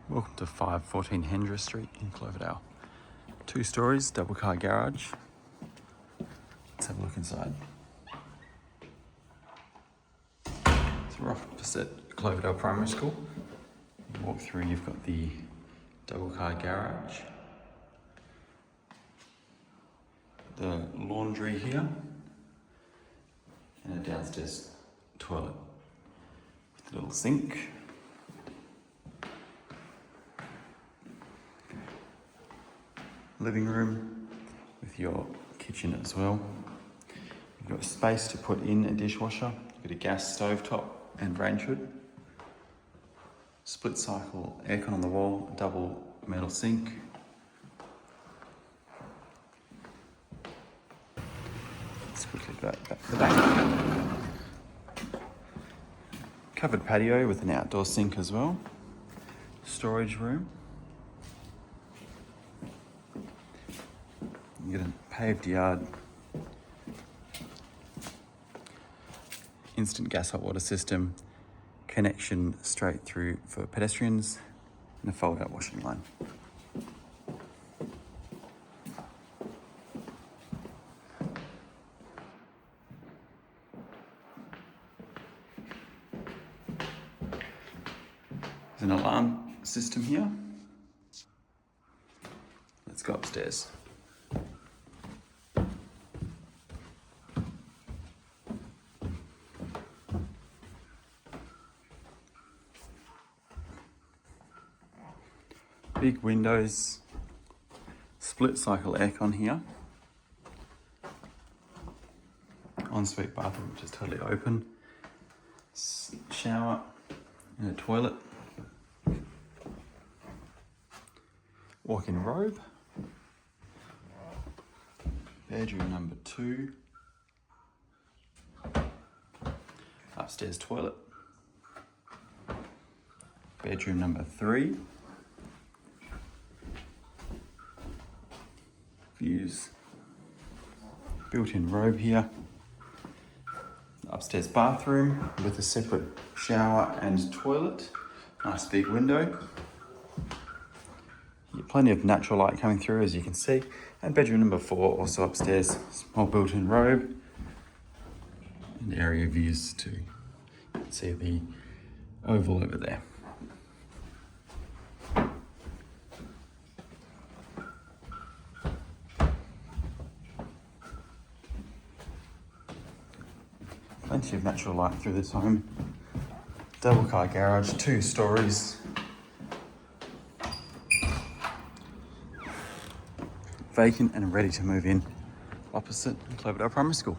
Welcome to 514 Hendra Street in Cloverdale. 2 stories, double car garage. Let's have a look inside. So we're opposite Cloverdale Primary School. You walk through, you've got the double car garage, the laundry here, and a downstairs toilet with a little sink. Living room with your kitchen as well. You've got space to put in a dishwasher. You've got a gas stove top and range hood. Split cycle aircon on the wall, a double metal sink. Let's quickly go back to the back. Covered patio with an outdoor sink as well. Storage room. You get a paved yard, instant gas hot water system, connection straight through for pedestrians, and a fold-out washing line. There's an alarm system here. Let's go upstairs. Big windows, split cycle aircon here. Ensuite bathroom, which is totally open. Shower and a toilet. Walk-in robe. Bedroom number 2. Upstairs toilet. Bedroom number 3. Views. Built-in robe here. Upstairs bathroom with a separate shower and toilet. Nice big window. Plenty of natural light coming through, as you can see. And bedroom number 4, also upstairs. Small built-in robe. And area views too. You can see the oval over there. Plenty of natural light through this home. Double car garage, 2 stories. Vacant and ready to move in opposite Cloverdale Primary School.